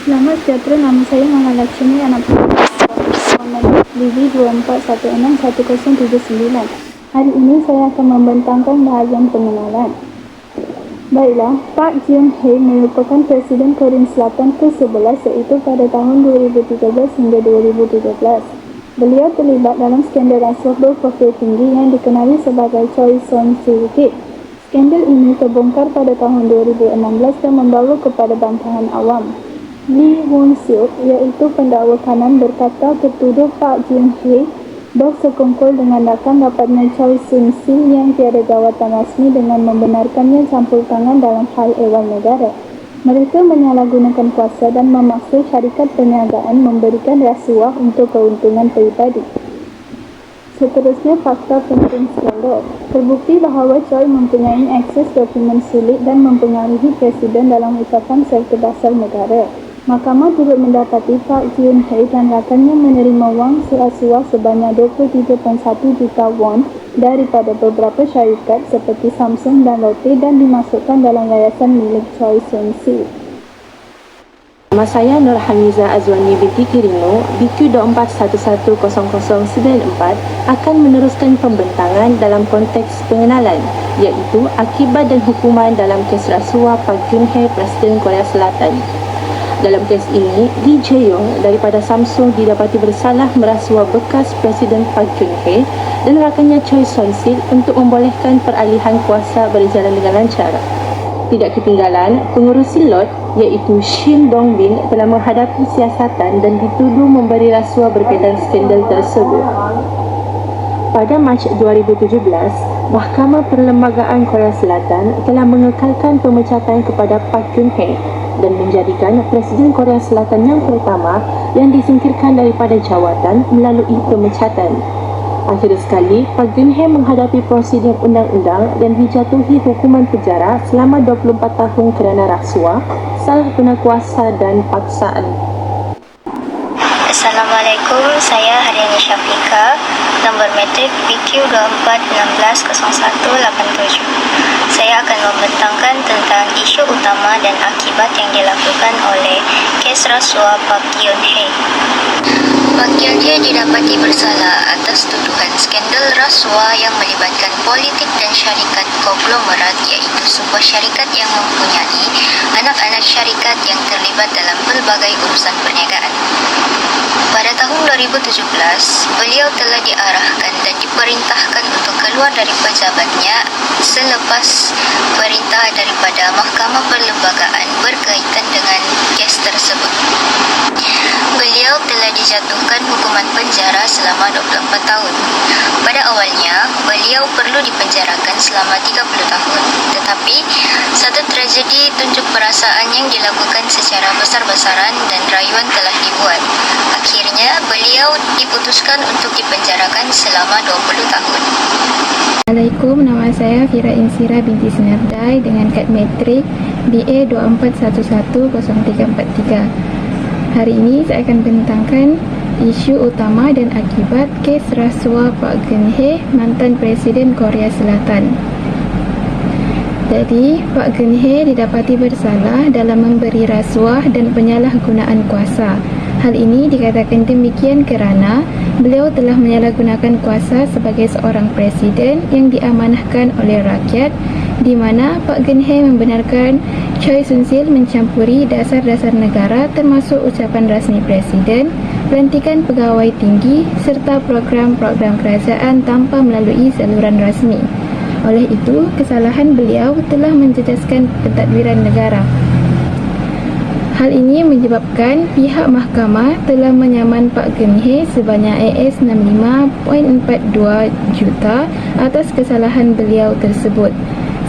Selamat sejahtera, nama saya Mama Lakshmi, anak nomor Lili 24161079. Hari ini saya akan membentangkan bahagian pengenalan. Baiklah, Park Geun-hye merupakan Presiden Korea Selatan ke-11 iaitu pada tahun 2013 hingga 2017. Beliau terlibat dalam skandal rasuah berprofil tinggi yang dikenali sebagai Choi Son-sil Gate. Skandal ini terbongkar pada tahun 2016 dan membawa kepada bantahan awam. Lee Won-seok, iaitu pendakwa kanan, berkata tertuduh Park Geun-hye bersekongkol dengan rakan rapatnya Choi Soon-sil yang tiada jawatan rasmi dengan membenarkannya campur tangan dalam hal ehwal negara. Mereka menyalahgunakan kuasa dan memaksa syarikat perniagaan memberikan rasuah untuk keuntungan peribadi. Seterusnya, fakta penting skandal. Terbukti bahawa Choi mempunyai akses dokumen sulit dan mempengaruhi presiden dalam ucapan serta dasar negara. Mahkamah turut mendapati Park Geun-hye dan rakannya menerima wang rasuah sebanyak 23.1 juta won daripada beberapa syarikat seperti Samsung dan Lotte dan dimasukkan dalam yayasan milik Choi Soon-sil. Nama saya Nur Hamiza Azwani binti Kirino, BQ 24110094 akan meneruskan pembentangan dalam konteks pengenalan, iaitu akibat dan hukuman dalam kes rasuah Park Geun-hye, Presiden Korea Selatan. Dalam kes ini, Lee Jae-yong daripada Samsung didapati bersalah merasuah bekas Presiden Park Geun-hye dan rakannya Choi Son-sil untuk membolehkan peralihan kuasa berjalan dengan lancar. Tidak ketinggalan, pengurusi lot iaitu Shin Dong-bin telah menghadapi siasatan dan dituduh memberi rasuah berkaitan skandal tersebut. Pada Mac 2017, Mahkamah Perlembagaan Korea Selatan telah mengekalkan pemecatan kepada Park Geun-hye dan menjadikan Presiden Korea Selatan yang pertama yang disingkirkan daripada jawatan melalui pemecatan. Akhir sekali, Park Geun-hye menghadapi prosedur undang-undang dan dijatuhi hukuman penjara selama 24 tahun kerana rasuah, salah guna kuasa dan paksaan. Assalamualaikum, saya Haryani Syafiqah, nombor metrik BQ 24160187. Saya akan membentangkan tentang isu utama dan akibat yang dilakukan oleh kes rasuah Park Geun-hye. Park Geun-hye didapati bersalah atas tuduhan skandal rasuah yang melibatkan politik dan syarikat konglomerat, iaitu sebuah syarikat yang mempunyai anak-anak syarikat yang terlibat dalam pelbagai urusan perniagaan. Pada tahun 2017, beliau telah diarahkan dan diperintahkan untuk keluar dari pejabatnya selepas perintah daripada Mahkamah Perlembagaan berkaitan dengan kes tersebut. Beliau telah dijatuhkan hukuman penjara selama 24 tahun. Pada awalnya, beliau perlu dipenjarakan selama 30 tahun. Tetapi, satu tragedi tunjuk perasaan yang dilakukan secara besar-besaran dan rayuan telah dibuat. Akhirnya, beliau diputuskan untuk dipenjarakan selama 20 tahun. Assalamualaikum, nama saya Fira Insira binti Senardai dengan kad metrik BA 24110343. Hari ini saya akan bentangkan isu utama dan akibat kes rasuah Park Geun-hye, mantan Presiden Korea Selatan. Jadi, Park Geun-hye didapati bersalah dalam memberi rasuah dan penyalahgunaan kuasa. Hal ini dikatakan demikian kerana beliau telah menyalahgunakan kuasa sebagai seorang presiden yang diamanahkan oleh rakyat, di mana Park Geun-hye membenarkan Choi Soon-sil mencampuri dasar-dasar negara termasuk ucapan rasmi presiden, pelantikan pegawai tinggi serta program-program kerajaan tanpa melalui saluran rasmi. Oleh itu, kesalahan beliau telah menjejaskan pentadbiran negara. Hal ini menyebabkan pihak mahkamah telah menyaman Park Geun-hye sebanyak $65.42 juta atas kesalahan beliau tersebut.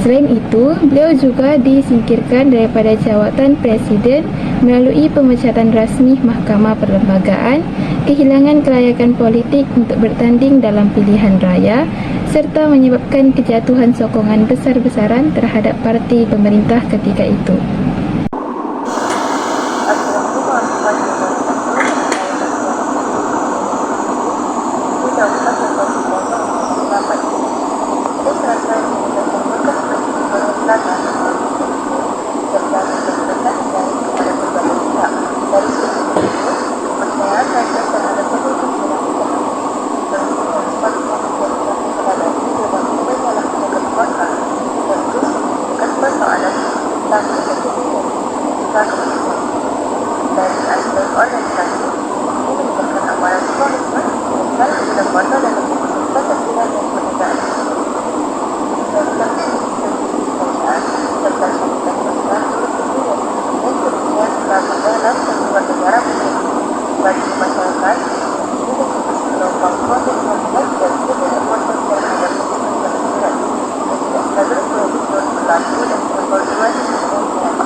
Selain itu, beliau juga disingkirkan daripada jawatan presiden melalui pemecatan rasmi Mahkamah Perlembagaan, kehilangan kelayakan politik untuk bertanding dalam pilihan raya, serta menyebabkan kejatuhan sokongan besar-besaran terhadap parti pemerintah ketika itu. tentang kepentingan juga kepentingan. Dari aspek organisasi, ini menunjukkan amalan komitmen dan saling berlembaga dalam mengusung kepentingan dan penegakan. Refleksi kebijakan serta syarikat sosial untuk kepentingan dan kepentingan tergabung dalam sebuah negara menjadi bagi masyarakat ini menjadi gelombang proses sosial dan kebenaran sosial terhadap kepentingan yang tidak stabil produktor berlaku dan berkoordinasi dengan pihak.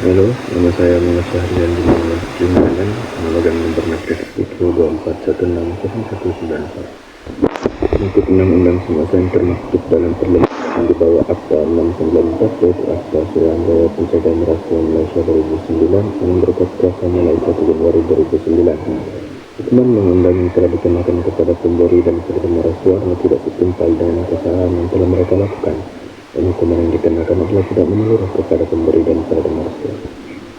Halo, nama saya Muhammad Syahrian di Jumlanan, memegang nomor matriks UTU 24161194. Untuk Undang-Undang Semasa yang termaktub dalam perlembagaan yang dibawa Akta 694 yaitu Akta Asuransi Raya Pencegahan Rasuah Malaysia 2009 yang berkat kuasa mulai 1 Januari 2009. Hukuman undang-undang yang telah dikenakan kepada pemberi dan penerima rasuah tidak setimpal dengan kesalahan yang telah mereka lakukan. Dan hukuman yang dikenakan adalah tidak menyeluruh kepada pemberi dan penerima rasuah.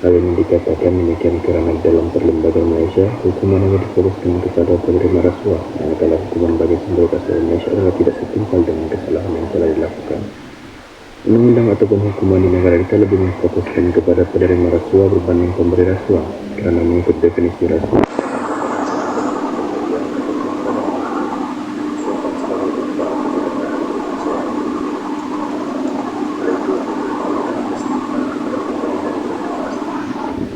Hal ini dikatakan demikian karena dalam perlembagaan Malaysia, hukuman yang difokuskan kepada penerima rasuah, manakala hukuman bagi pemberi rasuah Malaysia adalah tidak setimpal dengan kesalahan yang telah dilakukan. Undang-undang ataupun hukuman di negara kita lebih memfokuskan kepada penerima rasuah berbanding pemberi rasuah, kerana mengikut definisi rasuah.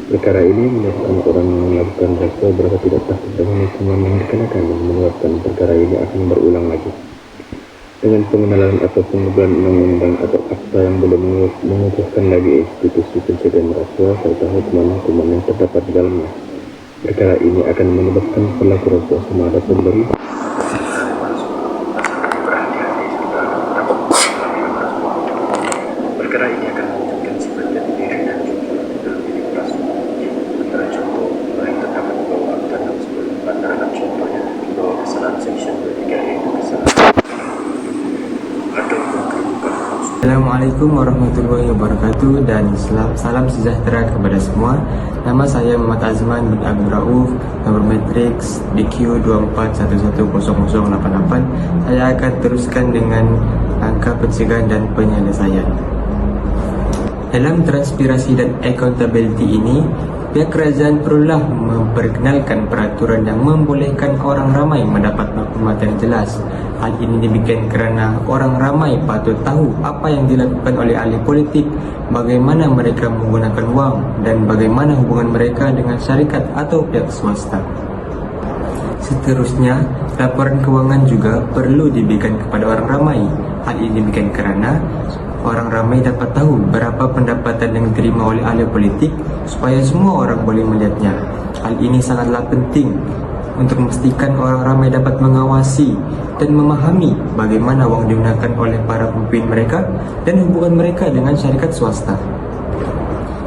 Perkara ini menyebabkan orang yang melakukan rasuah berasa tidak takut dengan hukuman yang dikenakan dan menyebabkan perkara ini akan berulang lagi. Dengan pengenalan atau pengubahan undang-undang atau akta yang belum mengukuhkan lagi institusi pencegahan rasuah serta hukuman-hukuman yang terdapat di dalamnya, perkara ini akan menyebabkan pelaku rasuah sama ada pemberi perkara ini akan mewujudkan sifat jati diri dan dalam diri rasuah. Antara contoh yang terdapat di bawah Akta 694 terhadap contohnya di bawah kesalahan Section 23 yaitu kesalahan atau keterbukaan. Assalamualaikum warahmatullahi wabarakatuh dan salam sejahtera kepada semua. Nama saya Muhammad Azman bin Abdul Rauf, nomor matriks BQ 24110088. Saya akan teruskan dengan angka pencegahan dan penyelesaian. Dalam transpirasi dan accountability ini, pihak kerajaan perlulah memperkenalkan peraturan yang membolehkan orang ramai mendapat maklumat yang jelas. Hal ini demikian kerana orang ramai patut tahu apa yang dilakukan oleh ahli politik, bagaimana mereka menggunakan wang dan bagaimana hubungan mereka dengan syarikat atau pihak swasta. Seterusnya, laporan kewangan juga perlu diberikan kepada orang ramai. Hal ini demikian kerana orang ramai dapat tahu berapa pendapatan yang diterima oleh ahli politik supaya semua orang boleh melihatnya. Hal ini sangatlah penting untuk memastikan orang ramai dapat mengawasi dan memahami bagaimana wang digunakan oleh para pemimpin mereka dan hubungan mereka dengan syarikat swasta.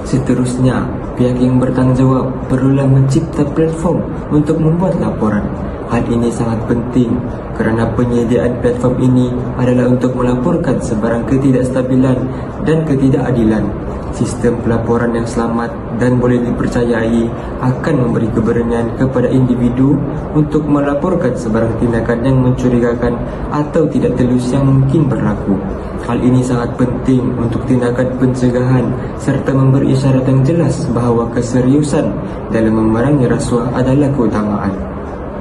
Seterusnya, pihak yang bertanggungjawab perlulah mencipta platform untuk membuat laporan. Hal ini sangat penting kerana penyediaan platform ini adalah untuk melaporkan sebarang ketidakstabilan dan ketidakadilan Sistem pelaporan yang selamat dan boleh dipercayai akan memberi keberanian kepada individu untuk melaporkan sebarang tindakan yang mencurigakan atau tidak telus yang mungkin berlaku. Hal ini sangat penting untuk tindakan pencegahan serta memberi isyarat yang jelas bahawa keseriusan dalam memerangi rasuah adalah keutamaan.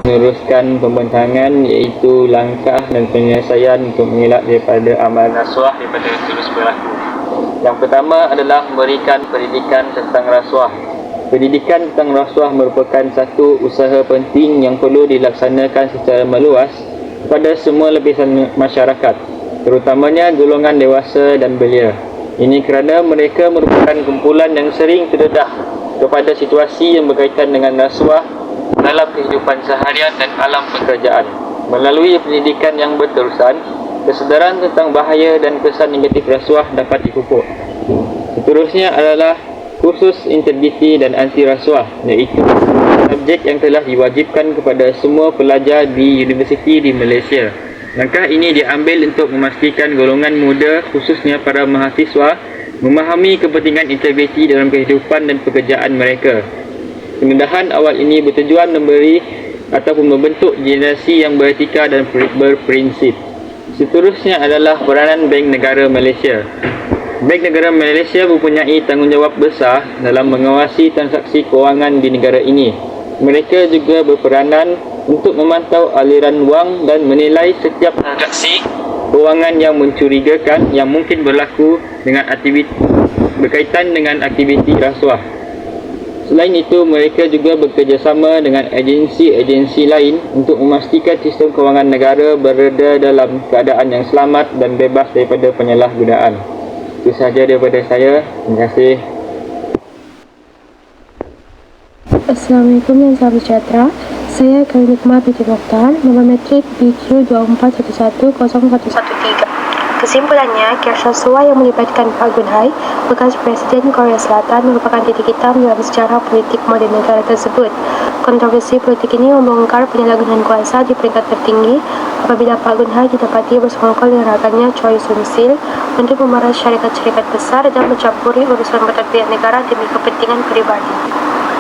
Meneruskan pembentangan iaitu langkah dan penyelesaian untuk mengelak daripada amalan rasuah daripada terus berlaku. Yang pertama adalah memberikan pendidikan tentang rasuah. Pendidikan tentang rasuah merupakan satu usaha penting yang perlu dilaksanakan secara meluas kepada semua lapisan masyarakat, terutamanya golongan dewasa dan belia. Ini kerana mereka merupakan kumpulan yang sering terdedah kepada situasi yang berkaitan dengan rasuah dalam kehidupan seharian dan alam pekerjaan. Melalui pendidikan yang berterusan, kesedaran tentang bahaya dan kesan negatif rasuah dapat dipupuk. Seterusnya adalah kursus integriti dan anti rasuah, iaitu subjek yang telah diwajibkan kepada semua pelajar di universiti di Malaysia. Langkah ini diambil untuk memastikan golongan muda, khususnya para mahasiswa, memahami kepentingan integriti dalam kehidupan dan pekerjaan mereka. Pendedahan awal ini bertujuan memberi ataupun membentuk generasi yang beretika dan berprinsip. Seterusnya adalah peranan Bank Negara Malaysia. Bank Negara Malaysia mempunyai tanggungjawab besar dalam mengawasi transaksi kewangan di negara ini. Mereka juga berperanan untuk memantau aliran wang dan menilai setiap transaksi kewangan yang mencurigakan yang mungkin berlaku dengan berkaitan dengan aktiviti rasuah. Selain itu, mereka juga bekerjasama dengan agensi-agensi lain untuk memastikan sistem kewangan negara berada dalam keadaan yang selamat dan bebas daripada penyalahgunaan. Itu sahaja daripada saya. Terima kasih. Assalamualaikum dan salam sejahtera. Saya Karimikma binti Mokhtar, nombor metrik BQ2411013. Kesimpulannya, kes rasuah yang melibatkan Pak Geun Hye, bekas Presiden Korea Selatan, merupakan titik hitam dalam sejarah politik moden negara tersebut. Kontroversi politik ini membongkar penyalahgunaan kuasa di peringkat tertinggi apabila Pak Geun Hye didapati bersekongkol dengan rakannya Choi Soon-sil untuk memeras syarikat-syarikat besar dan mencampuri urusan bertepian negara demi kepentingan peribadi.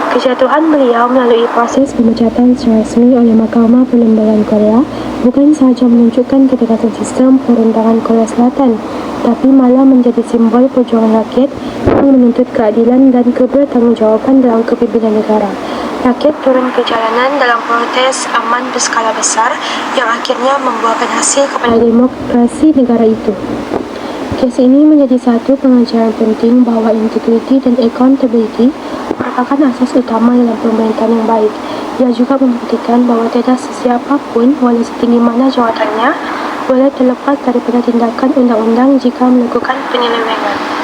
Kejatuhan beliau melalui proses pemecatan secara resmi oleh Mahkamah Perlembagaan Korea bukan sahaja menunjukkan kedekatan sistem pemerintahan Korea Selatan, tapi malah menjadi simbol perjuangan rakyat yang menuntut keadilan dan kebertanggungjawaban dalam kepimpinan negara. Rakyat turun ke jalanan dalam protes aman berskala besar yang akhirnya membuahkan hasil kepada demokrasi negara itu. Kes ini menjadi satu pengajaran penting bahawa integriti dan accountability merupakan asas utama dalam pemerintahan yang baik. Ia juga membuktikan bahawa tiada sesiapa pun, walau setinggi mana jawatannya, boleh terlepas daripada tindakan undang-undang jika melakukan penyelewengan.